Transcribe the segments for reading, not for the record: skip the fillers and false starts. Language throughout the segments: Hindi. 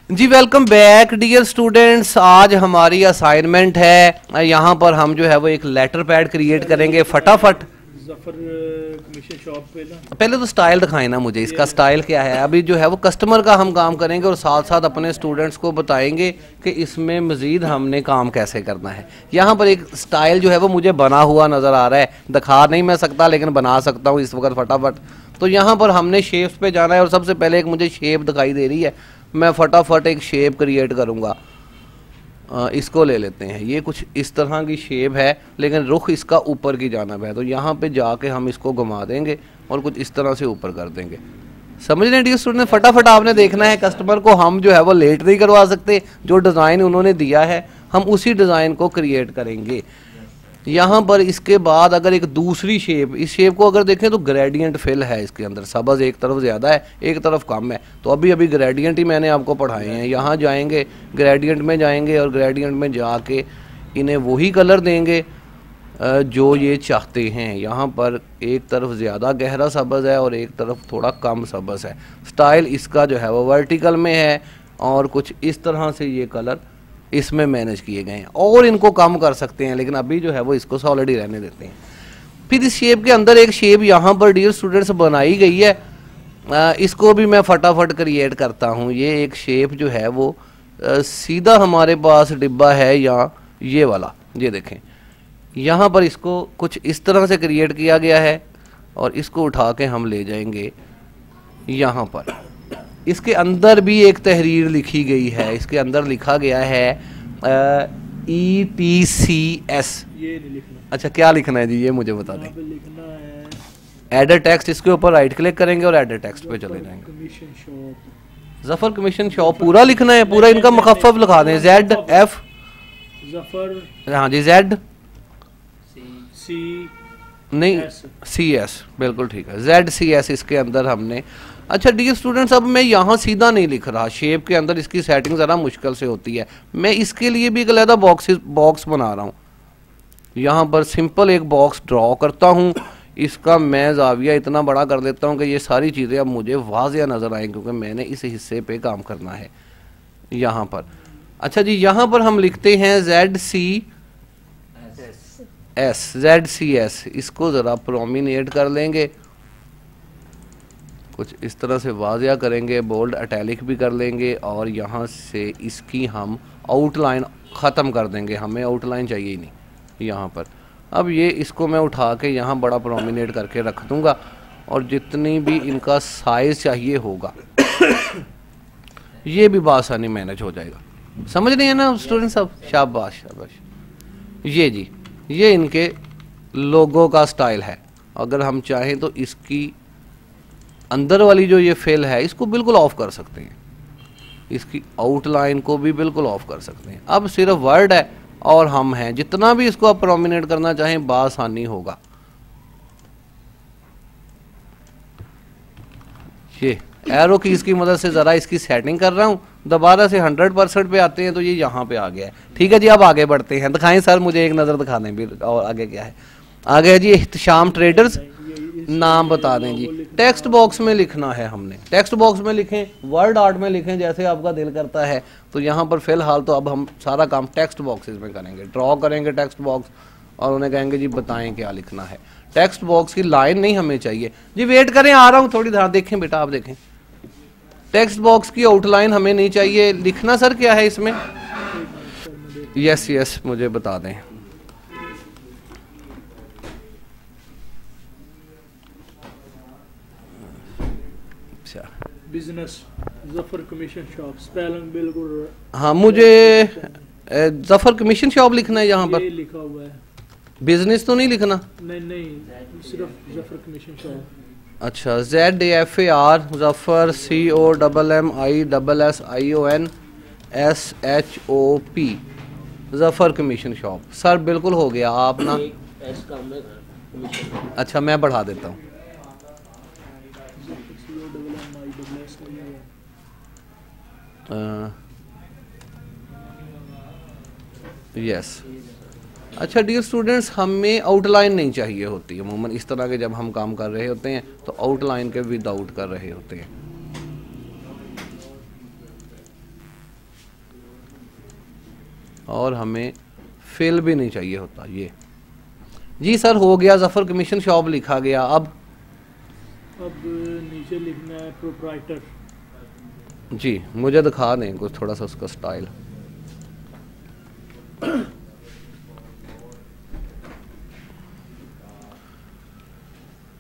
जी वेलकम बैक डियर स्टूडेंट्स। आज हमारी असाइनमेंट है, यहाँ पर हम जो है वो एक लेटर पैड क्रिएट करेंगे फटाफट। जफर कमीशन शॉप पे ना पहले तो स्टाइल दिखाएं ना मुझे, इसका स्टाइल क्या है। अभी जो है वो कस्टमर का हम काम करेंगे और साथ साथ अपने स्टूडेंट्स को बताएंगे कि इसमें मज़ीद हमने काम कैसे करना है। यहाँ पर एक स्टाइल जो है वो मुझे बना हुआ नज़र आ रहा है, दिखा नहीं मैं सकता लेकिन बना सकता हूँ इस वक्त फटाफट। तो यहाँ पर हमने शेप्स पे जाना है और सबसे पहले एक मुझे शेप दिखाई दे रही है, मैं फटाफट एक शेप क्रिएट करूँगा। इसको ले लेते हैं, ये कुछ इस तरह की शेप है लेकिन रुख इसका ऊपर की जानब है, तो यहाँ पे जाके हम इसको घुमा देंगे और कुछ इस तरह से ऊपर कर देंगे। समझ रहे हैं डियर स्टूडेंट? फटाफट आपने देखना है, कस्टमर को हम जो है वो लेट नहीं करवा सकते। जो डिज़ाइन उन्होंने दिया है हम उसी डिज़ाइन को क्रिएट करेंगे। यहाँ पर इसके बाद अगर एक दूसरी शेप, इस शेप को अगर देखें तो ग्रेडियंट फिल है इसके अंदर, सब्ज़ एक तरफ ज़्यादा है एक तरफ कम है, तो अभी अभी ग्रेडियंट ही मैंने आपको पढ़ाए हैं। यहाँ जाएंगे ग्रेडियंट में जाएंगे और ग्रेडियंट में जाके इन्हें वही कलर देंगे जो ये चाहते हैं। यहाँ पर एक तरफ ज़्यादा गहरा सब्ज़ है और एक तरफ थोड़ा कम सब्ज़ है। स्टाइल इसका जो है वो वर्टिकल में है और कुछ इस तरह से ये कलर इसमें मैनेज किए गए हैं, और इनको कम कर सकते हैं लेकिन अभी जो है वो इसको सॉलिड ही रहने देते हैं। फिर इस शेप के अंदर एक शेप यहाँ पर डियर स्टूडेंट्स बनाई गई है, इसको भी मैं फटाफट क्रिएट करता हूँ। ये एक शेप जो है वो सीधा हमारे पास डिब्बा है या ये वाला, ये देखें यहाँ पर इसको कुछ इस तरह से क्रिएट किया गया है और इसको उठा के हम ले जाएंगे यहाँ पर। इसके अंदर भी एक तहरीर लिखी गई है, इसके अंदर लिखा गया है ETCS। ये नहीं लिखना। अच्छा क्या लिखना है जी, ये मुझे बता दें। लिखना है एडर टेक्स्ट, इसके ऊपर राइट क्लिक करेंगे और एडर टेक्स्ट पे चले जाएंगे। Commission shop, Zafar commission shop पूरा लिखना है, पूरा इनका मुखफ़फ़ लिखा दें, ZF। जफर, हाँ जी, Z सी नहीं CS, बिल्कुल ठीक है, ZCS इसके अंदर हमने। अच्छा डियर स्टूडेंट्स, अब मैं यहाँ सीधा नहीं लिख रहा, शेप के अंदर इसकी सेटिंग ज़रा मुश्किल से होती है। मैं इसके लिए भी एक अलग बॉक्स बना रहा हूँ। यहाँ पर सिंपल एक बॉक्स ड्रॉ करता हूँ, इसका मैं ज़ाविया इतना बड़ा कर देता हूँ कि ये सारी चीज़ें अब मुझे वाज़िया नज़र आएँ क्योंकि मैंने इस हिस्से पे काम करना है यहाँ पर। अच्छा जी, यहाँ पर हम लिखते हैं ZCS, इसको ज़रा प्रोमिनेट कर लेंगे, कुछ इस तरह से वाज़िया करेंगे, बोल्ड अटैलिक भी कर लेंगे और यहाँ से इसकी हम आउटलाइन ख़त्म कर देंगे, हमें आउटलाइन चाहिए ही नहीं यहाँ पर। अब ये इसको मैं उठा के यहाँ बड़ा प्रोमिनेट करके रख दूँगा और जितनी भी इनका साइज़ चाहिए होगा ये भी बासानी मैनेज हो जाएगा। समझ रहे हैं ना स्टूडेंट सब? शाबाश शाबाश। ये जी, ये इनके लोगो का स्टाइल है। अगर हम चाहें तो इसकी अंदर वाली जो ये फिल है इसको बिल्कुल ऑफ कर सकते हैं, इसकी आउटलाइन को भी बिल्कुल ऑफ कर सकते हैं। अब सिर्फ वर्ड है और हम हैं, जितना भी इसको आप प्रोमिनेट करना चाहें बासानी होगा। ये एरो की इसकी मदद से ज़रा इसकी सेटिंग कर रहा हूँ, दोबारा से 100% पे आते हैं तो ये यहाँ पे आ गया है। ठीक है जी, अब आगे बढ़ते हैं। दिखाएं सर, मुझे एक नज़र दिखा दें भी, और आगे क्या है? आगे है जी इhtशाम ट्रेडर्स, नाम बता दें जी। टेक्स्ट बॉक्स में लिखना है हमने, टेक्स्ट बॉक्स में लिखें, वर्ड आर्ट में लिखें, जैसे आपका दिल करता है। तो यहाँ पर फ़िलहाल तो अब हम सारा काम टेक्स्ट बॉक्सेस में करेंगे, ड्रॉ करेंगे टेक्स्ट बॉक्स और उन्हें कहेंगे जी बताएं क्या लिखना है। टेक्स्ट बॉक्स की लाइन नहीं हमें चाहिए जी, वेट करें आ रहा हूँ थोड़ी देर, देखें बेटा आप देखें। टेक्स्ट बॉक्स की आउटलाइन हमें नहीं चाहिए, लिखना सर क्या है इसमें? यस मुझे बता दें। Business Zafar commission shop, spelling बिल्कुल। हाँ, मुझे जफर कमीशन शॉप लिखना है यहाँ पर, लिखा हुआ है, बिजनेस तो नहीं लिखना। नहीं सिर्फ जफर कमीशन शॉप। अच्छा, ZAFAR Zafar COMMISSIONSHOP Zafar commission shop. Sir बिल्कुल हो गया, आप ना अच्छा मैं बढ़ा देता हूँ। यस। अच्छा डियर स्टूडेंट्स, हमें आउटलाइन नहीं चाहिए होती अमूमन इस तरह के, जब हम काम कर रहे होते हैं तो आउटलाइन के विदाउट कर रहे होते हैं। और हमें फिल भी नहीं चाहिए होता ये। जी सर हो गया, ज़फ़र कमीशन शॉप लिखा गया। अब नीचे लिखना है प्रोप्राइटर। जी मुझे दिखा दें कुछ थोड़ा सा उसका स्टाइल।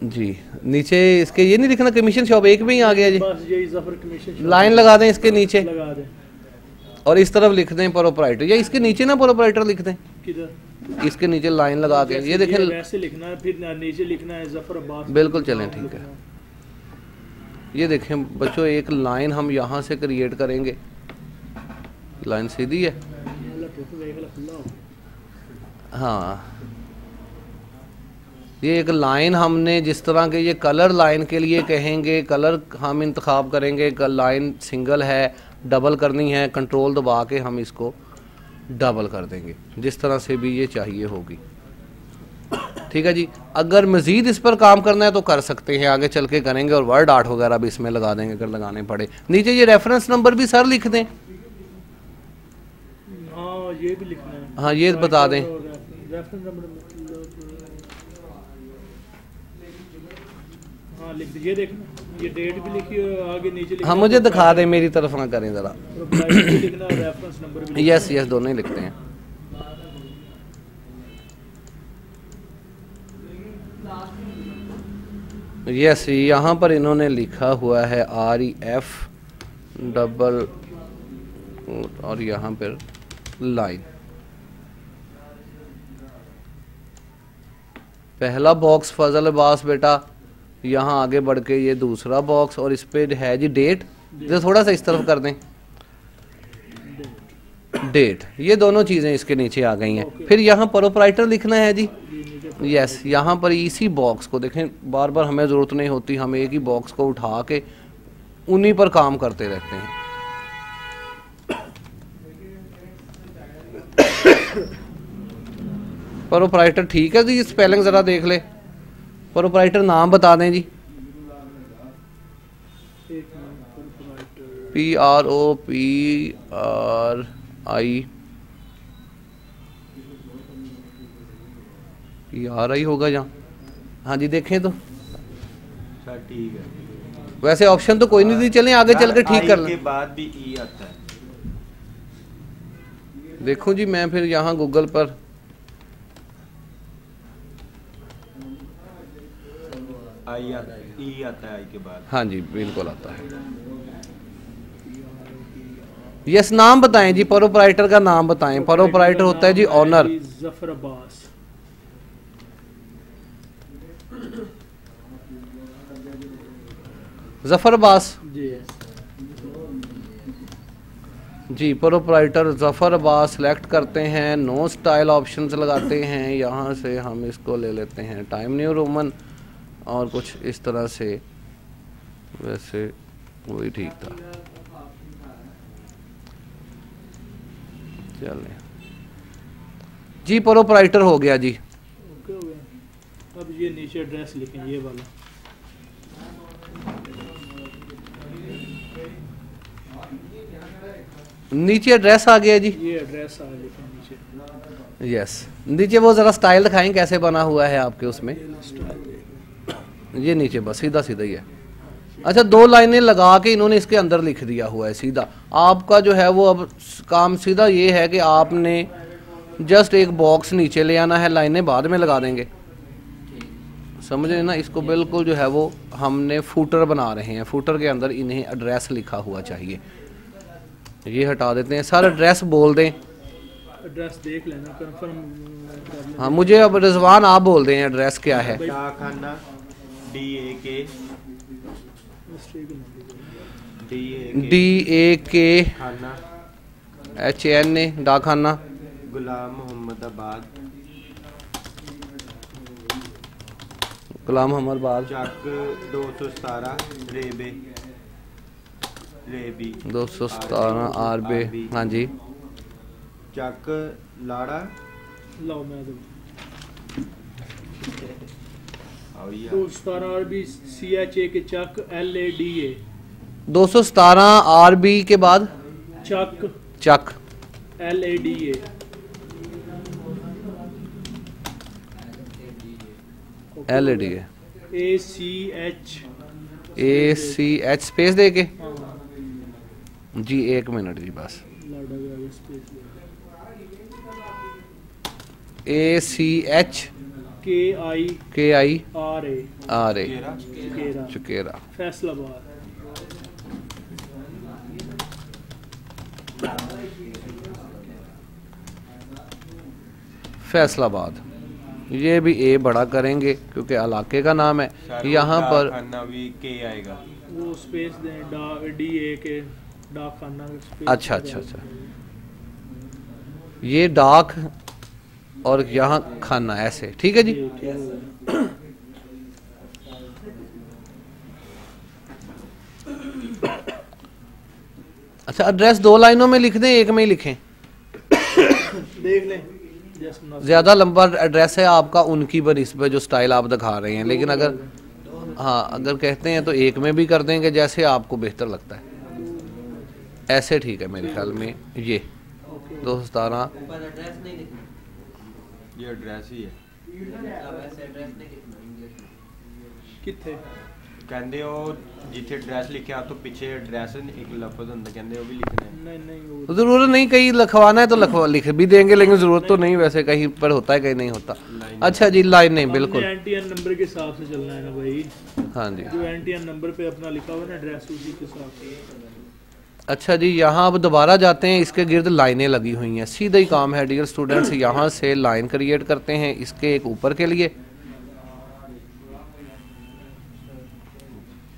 जी नीचे इसके ये नहीं लिखना कमीशन शॉप, एक में ही आ गया जी। बस यही ज़फ़र कमीशन शॉप लाइन लगा दें इसके नीचे लगा दें और इस तरफ लिख दें प्रोप्राइटर, या इसके नीचे ना प्रोप्राइटर लिख दें, किधर इसके नीचे लाइन लगा के ये देखें। वैसे लिखना है, फिर नीचे लिखना है ज़फ़र अब्बास। बिल्कुल चलें ठीक है। ये देखें बच्चों एक लाइन हम यहाँ से क्रिएट करेंगे, लाइन सीधी है। हाँ ये एक लाइन हमने जिस तरह के ये कलर लाइन के लिए कहेंगे, कलर हम इंतखाब करेंगे, लाइन सिंगल है डबल करनी है, कंट्रोल दबा के हम इसको डबल कर देंगे, जिस तरह से भी ये चाहिए होगी। ठीक है जी। अगर मज़ीद इस पर काम करना है तो कर सकते हैं, आगे चल के करेंगे और वर्ड आर्ट वगैरह भी इसमें लगा देंगे अगर लगाने पड़े। नीचे ये रेफरेंस नंबर भी सर लिख दें। हाँ ये भी लिखना है। हाँ ये बता दें। रेफरेंस नंबर हाँ लिख दीजिए, देखना ये डेट भी लिखी है आगे नीचे लिखना। हाँ मुझे दिखा दें, मेरी तरफ ना करें ज़रा। लिखना रेफरेंस नंबर भी यस यस दोनों ही लिखते हैं। यस यहाँ पर इन्होंने लिखा हुआ है REF डबल और यहाँ पर लाइन। पहला बॉक्स फजल अब्बास बेटा, यहाँ आगे बढ़ के ये दूसरा बॉक्स और इस पे है जी डेट, जो थोड़ा सा इस तरफ कर दें डेट। ये दोनों चीज़ें इसके नीचे आ गई हैं। फिर यहाँ प्रोप्राइटर लिखना है जी। यस यहाँ पर इसी बॉक्स को देखें, बार बार हमें ज़रूरत नहीं होती, हम एक ही बॉक्स को उठा के उन्हीं पर काम करते रहते हैं। प्रोप्राइटर ठीक है जी, स्पेलिंग ज़रा देख ले। प्रोप्राइटर नाम बता दें जी। PROPRI होगा यहाँ। हाँ जी देखें तो ठीक है। वैसे ऑप्शन तो कोई नहीं दी, चलें आगे चल के ठीक कर लें। के बाद भी ई आता है। देखो जी मैं फिर यहाँ गूगल पर ई आता है आई के बाद। हाँ जी बिल्कुल आता है। यस नाम बताएं जी, प्रोप्राइटर का नाम बताएं। प्रोप्राइटर होता है जी ऑनर। ज़फ़र अब्बास। ज़फ़र अब्बास जी जी। प्रोप्राइटर ज़फ़र अब्बास सेलेक्ट करते हैं, नो स्टाइल ऑप्शंस लगाते हैं, यहाँ से हम इसको ले लेते हैं टाइम न्यू रोमन और कुछ इस तरह से। वैसे वही ठीक था। चलें जी प्रोप्राइटर हो गया जी। ओके हो गया। अब ये नीचे एड्रेस लिखें, ये वाला। नीचे एड्रेस आ गया जी। ये एड्रेस आ लिखें नीचे। यस नीचे वो ज़रा स्टाइल दिखाएं कैसे बना हुआ है आपके उसमें। ये नीचे बस सीधा सीधा ही है। अच्छा दो लाइनें लगा के इन्होंने इसके अंदर लिख दिया हुआ है सीधा। आपका जो है वो अब काम सीधा ये है कि आपने जस्ट एक बॉक्स नीचे ले आना है, लाइनें बाद में लगा देंगे। समझे ना, इसको बिल्कुल जो है वो हमने फूटर बना रहे हैं। फूटर के अंदर इन्हें एड्रेस लिखा हुआ चाहिए। ये हटा देते हैं सर, एड्रेस बोल दें। एड्रेस देख लेना, कंफर्म कर लेना। हाँ मुझे अब रिजवान आप बोल दें एड्रेस क्या है। डाकखाना DAK खाना HNA डाकखाना गुलाम मोहम्मदाबाद गुलाम मोहम्मदाबाद चक 217 रेबे रेबी 217 RB। हाँ जी चक लाड़ा लाओ मैं दो। और ये 217 RB CHA के चक LADA 217 RB के बाद चक चक LADA LED है। ACH स्पेस दे के जी, 1 मिनट जी बस। ACH KI RA चुकेरा। Faisalabad. Faisalabad. ये भी ए बड़ा करेंगे क्योंकि इलाके का नाम है। यहाँ पर खाना भी के आएगा, वो स्पेस दें, DA के डाक खाना स्पेस। अच्छा अच्छा अच्छा, ये डाक और यहाँ खाना ऐसे, ठीक है जी। अच्छा, एड्रेस 2 लाइनों में लिख दें, 1 में ही लिखें? देख लें, ज्यादा लंबा एड्रेस है आपका उनकी बनिस्बत जो स्टाइल आप दिखा रहे हैं, लेकिन अगर हाँ अगर कहते हैं तो 1 में भी कर देंगे, जैसे आपको बेहतर लगता है। ऐसे ठीक है मेरे ख्याल में। ये 217 ये एड्रेस ही है। किथे कहंदे हो जिथे एड्रेस लिखा तो पीछे एड्रेस एक लफ्ज होंदा, कहंदे वो भी लिखना है। नहीं जरूरत नहीं, कहीं लिखवाना है तो लिख भी देंगे, लेकिन जरूरत तो नहीं, वैसे कहीं पर होता है कहीं नहीं होता। अच्छा जी, लाइन नहीं, बिल्कुल एनटीएन नंबर के हिसाब से चलना है ना भाई। हाँ जी, जो एनटीएन नंबर पे अपना लिखा हुआ है ना एड्रेस, उसी के हिसाब से। अच्छा जी, यहाँ अब दोबारा जाते हैं, इसके गिर्द लाइनें लगी हुई हैं। सीधा ही काम है डियर स्टूडेंट्स, यहाँ से लाइन क्रिएट करते हैं इसके एक ऊपर के लिए,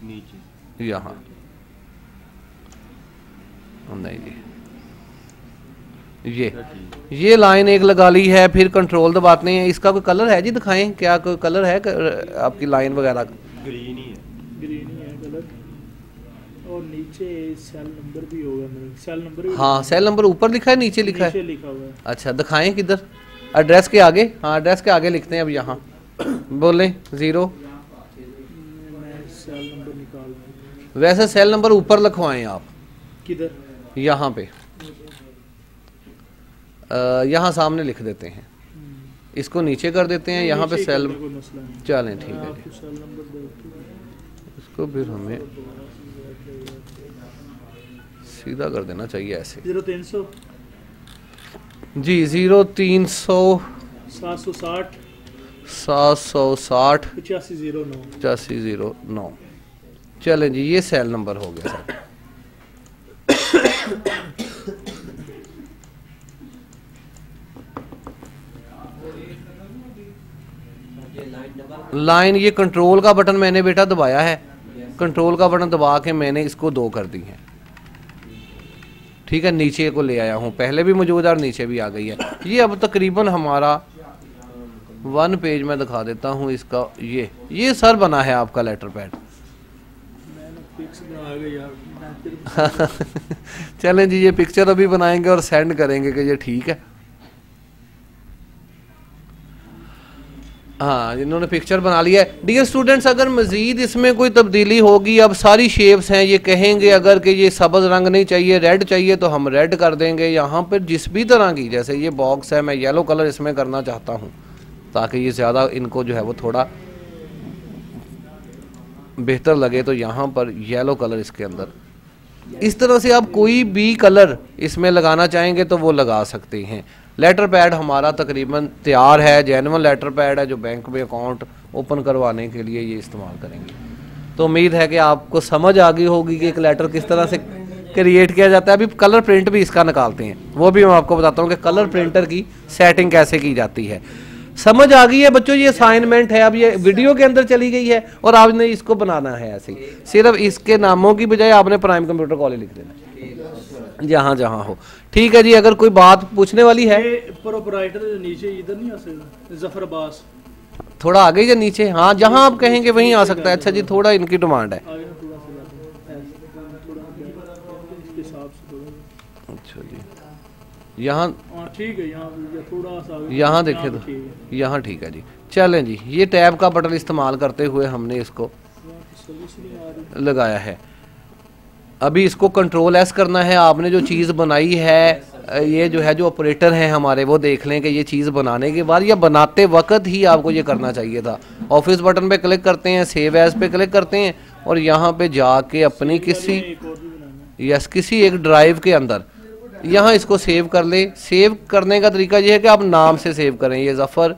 नीचे यहाँ नहीं जी, ये लाइन एक लगा ली है। फिर कंट्रोल दबाते हैं। इसका कोई कलर है जी, दिखाएं क्या कोई कलर है आपकी लाइन वगैरह? ग्रीन ही है, ग्रीन ही है कलर। और नीचे सेल नंबर भी होगा मेरे, सेल नंबर भी। हाँ, सेल नंबर ऊपर लिखा है, नीचे लिखा है? लिखा हुआ है। अच्छा, दिखाएं किधर? एड्रेस के आगे। हाँ, एड्रेस के आगे लिखते हैं। अब यहाँ बोलें 0। मैं सेल नंबर निकाल दूँ। वैसे सेल नंबर ऊपर लिखवाएं आप। किधर? यहाँ पे यहाँ सामने लिख देते हैं, इसको नीचे कर देते हैं। यहाँ पे सेल, चलें ठीक है जी। इसको फिर हमें सीधा कर देना चाहिए ऐसे। 0300 जी, 0300 760 760 8509 8509। चलें जी, ये सेल नंबर हो गया सर। लाइन, ये कंट्रोल का बटन मैंने बेटा दबाया है। कंट्रोल का बटन दबा के मैंने इसको 2 कर दी है, ठीक है। नीचे को ले आया हूँ, पहले भी मौजूद है और नीचे भी आ गई है। ये अब तकरीबन हमारा 1 पेज में दिखा देता हूँ इसका। ये सर बना है आपका लेटर पैड। चलें जी, ये पिक्चर अभी बनाएंगे और सेंड करेंगे कि ये ठीक है। हाँ, इन्होंने पिक्चर बना लिया है। डियर स्टूडेंट्स, अगर मज़ीद इसमें कोई तब्दीली होगी, अब सारी शेप्स हैं, ये कहेंगे अगर कि ये सब्ज़ रंग नहीं चाहिए, रेड चाहिए, तो हम रेड कर देंगे। यहाँ पर जिस भी तरह की, जैसे ये बॉक्स है, मैं येलो कलर इसमें करना चाहता हूँ ताकि ये ज़्यादा इनको जो है वो थोड़ा बेहतर लगे, तो यहाँ पर येलो कलर इसके अंदर। इस तरह से आप कोई भी कलर इसमें लगाना चाहेंगे तो वो लगा सकते हैं। लेटर पैड हमारा तकरीबन तैयार है, जेन्युइन लेटर पैड है जो बैंक में अकाउंट ओपन करवाने के लिए ये इस्तेमाल करेंगे। तो उम्मीद है कि आपको समझ आ गई होगी कि एक लेटर किस तरह से क्रिएट किया जाता है। अभी कलर प्रिंट भी इसका निकालते हैं, वो भी मैं आपको बताता हूँ कि कलर प्रिंटर की सेटिंग कैसे की जाती है। समझ आ गई है बच्चों? ये असाइनमेंट है, अब ये वीडियो के अंदर चली गई है और आपने इसको बनाना है ऐसे ही। सिर्फ इसके नामों की बजाय आपने प्राइम कंप्यूटर कॉलेज लिख देना जहाँ जहाँ हो, ठीक है जी। अगर कोई बात पूछने वाली है, प्रोपराइटर नीचे इधर नहीं आ सकता? जफर अब्बास थोड़ा आगे या नीचे? हाँ, जहाँ आप कहेंगे वहीं आ सकता है। अच्छा जी, थोड़ा इनकी डिमांड है। अच्छा जी, यहाँ ठीक है, यहाँ देखे तो यहाँ ठीक है जी। चलें जी, ये टैब का बटन इस्तेमाल करते हुए हमने इसको लगाया है। अभी इसको कंट्रोल एस करना है। आपने जो चीज़ बनाई है ये जो है जो ऑपरेटर हैं हमारे वो देख लें कि ये चीज़ बनाने के बाद या बनाते वक्त ही आपको ये करना चाहिए था। ऑफिस बटन पे क्लिक करते हैं, सेव एज पे क्लिक करते हैं और यहाँ पे जाके अपनी किसी किसी एक ड्राइव के अंदर यहाँ इसको सेव कर ले। सेव करने का तरीका ये है कि आप नाम से सेव करें। ये ज़फ़र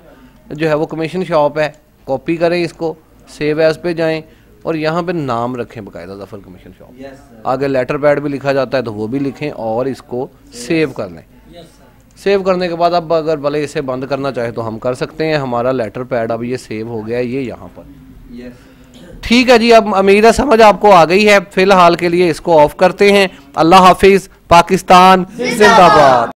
जो है वो कमीशन शॉप है, कॉपी करें इसको, सेव एज पे जाएं और यहाँ पे नाम रखें बाकायदा ज़फ़र कमीशन शॉप। आगे लेटर पैड भी लिखा जाता है तो वो भी लिखें और इसको सेव कर लें। सेव करने के बाद अब अगर भले इसे बंद करना चाहे तो हम कर सकते हैं। हमारा लेटर पैड अब ये सेव हो गया है, ये यहाँ पर। ठीक है जी, अब उम्मीद है समझ आपको आ गई है। फिलहाल के लिए इसको ऑफ करते हैं। अल्लाह हाफिज़। पाकिस्तान जिंदाबाद।